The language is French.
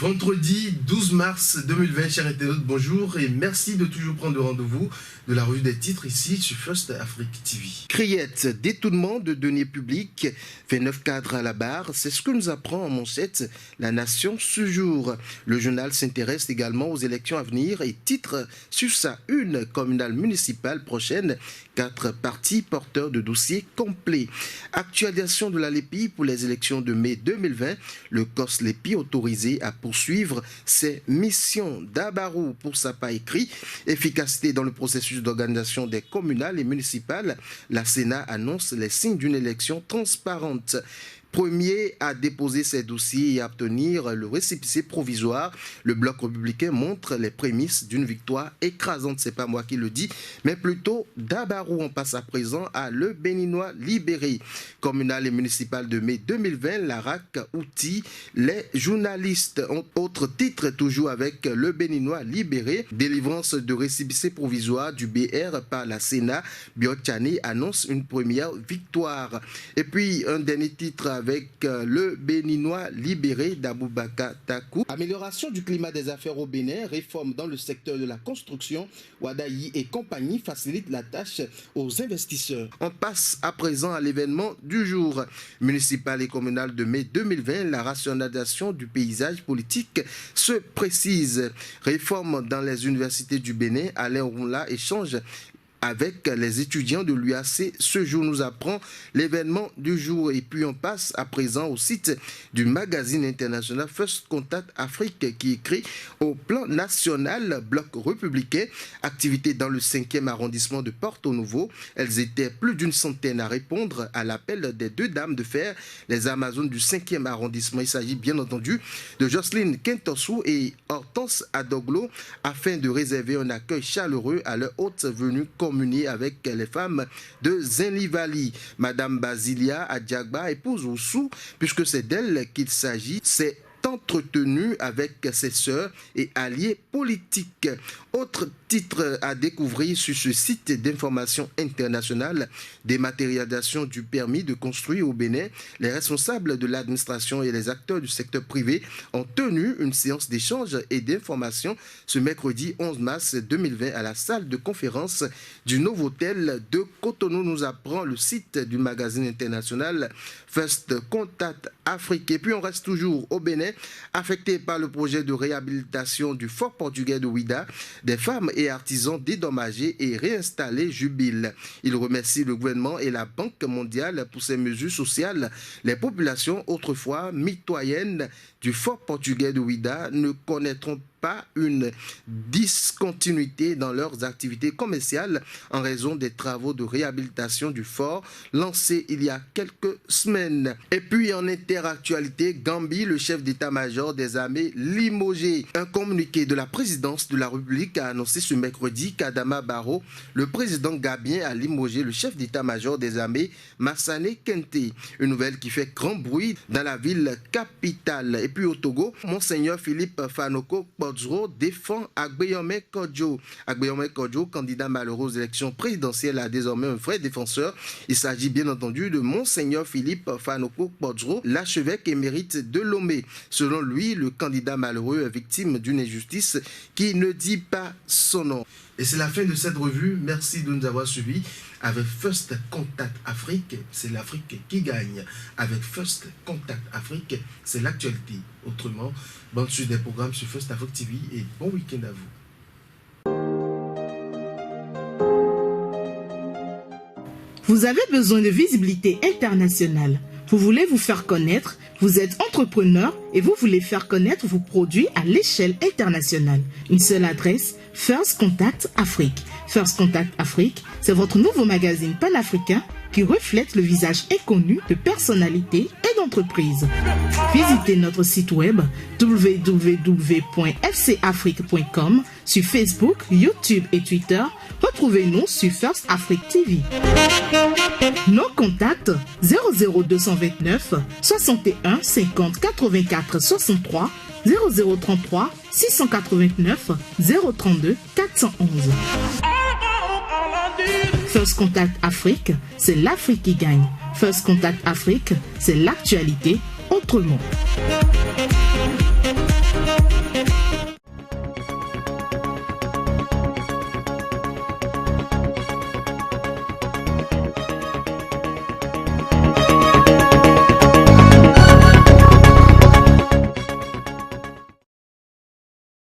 Vendredi 12 mars 2020, chers internautes, bonjour et merci de toujours prendre le rendez-vous de la revue des titres ici sur First Afrique TV. Criette, détournement de deniers publics, 29 cadres à la barre, c'est ce que nous apprend en manchette La Nation ce jour. Le journal s'intéresse également aux élections à venir et titre sur sa une communale municipale prochaine, 4 partis porteurs de dossiers complets. Actualisation de la LEPI pour les élections de mai 2020, le COS LEPI autorisé à poursuivre ses missions. Dabarou pour sa part écrit, efficacité dans le processus d'organisation des communales et municipales, la Sénat annonce les signes d'une élection transparente. Premier à déposer ses dossiers et à obtenir le récépissé provisoire, le bloc républicain montre les prémices d'une victoire écrasante. C'est pas moi qui le dis, mais plutôt Dabarou. On passe à présent à Le Béninois libéré. Communal et municipal de mai 2020, la RAC outille les journalistes. Autre titre toujours avec Le Béninois libéré, délivrance de récépissé provisoire du BR par la Sénat. Biotchani annonce une première victoire. Et puis un dernier titre avec Le Béninois libéré d'Aboubakar Takou. Amélioration du climat des affaires au Bénin, réforme dans le secteur de la construction. Wadaï et compagnie facilitent la tâche aux investisseurs. On passe à présent à l'événement du jour. Municipal et communal de mai 2020, la rationalisation du paysage politique se précise. Réforme dans les universités du Bénin, Alain Roula échange avec les étudiants de l'UAC. Ce jour nous apprend l'événement du jour. Et puis on passe à présent au site du magazine international First Contact Afrique qui écrit au plan national, bloc républicain, activité dans le 5e arrondissement de Porto Novo. Elles étaient plus d'une centaine à répondre à l'appel des deux dames de fer, les Amazones du 5e arrondissement. Il s'agit bien entendu de Jocelyne Kentosu et Hortense Adoglo afin de réserver un accueil chaleureux à leur haute venue communier avec les femmes de Zenlivali. Madame Basilia Adjagba, épouse Oussou, puisque c'est d'elle qu'il s'agit, c'est entretenu avec ses sœurs et alliés politiques. Autre titre à découvrir sur ce site d'information internationale, dématérialisation du permis de construire au Bénin. Les responsables de l'administration et les acteurs du secteur privé ont tenu une séance d'échange et d'information ce mercredi 11 mars 2020 à la salle de conférence du Novotel de Cotonou, nous apprend le site du magazine international First Contact Afrique. Et puis on reste toujours au Bénin, affecté par le projet de réhabilitation du fort portugais de Ouida. Des femmes et artisans dédommagés et réinstallés jubilent. Ils remercient le gouvernement et la Banque mondiale pour ces mesures sociales. Les populations autrefois mitoyennes du fort portugais de Ouida ne connaîtront pas une discontinuité dans leurs activités commerciales en raison des travaux de réhabilitation du fort lancés il y a quelques semaines. Et puis en interactualité, Gambie, le chef d'état-major des armées limogé. Un communiqué de la présidence de la République a annoncé ce mercredi qu'Adama Barrow, le président gambien, a limogé le chef d'état-major des armées Massane Kente. Une nouvelle qui fait grand bruit dans la ville capitale. Et puis au Togo, Monseigneur Philippe Fanoko défend Agbeyome Kodjo. Agbeyome Kodjo, candidat malheureux aux élections présidentielles, a désormais un vrai défenseur. Il s'agit bien entendu de Monseigneur Philippe Fanoko Kodjo, l'archevêque émérite de Lomé. Selon lui, le candidat malheureux est victime d'une injustice qui ne dit pas son nom. Et c'est la fin de cette revue. Merci de nous avoir suivis. Avec First Contact Afrique, c'est l'Afrique qui gagne. Avec First Contact Afrique, c'est l'actualité. Autrement, bonne suite des programmes sur First Afrique TV et bon week-end à vous. Vous avez besoin de visibilité internationale. Vous voulez vous faire connaître, vous êtes entrepreneur et vous voulez faire connaître vos produits à l'échelle internationale. Une seule adresse, First Contact Afrique. First Contact Afrique, c'est votre nouveau magazine panafricain qui reflète le visage inconnu de personnalités et d'entreprises. Visitez notre site web www.fcafrique.com, sur Facebook, YouTube et Twitter. Retrouvez-nous sur First Afrique TV. Nos contacts 00229 61 50 84 63 0033 689 032 411. First Contact Afrique, c'est l'Afrique qui gagne. First Contact Afrique, c'est l'actualité autrement.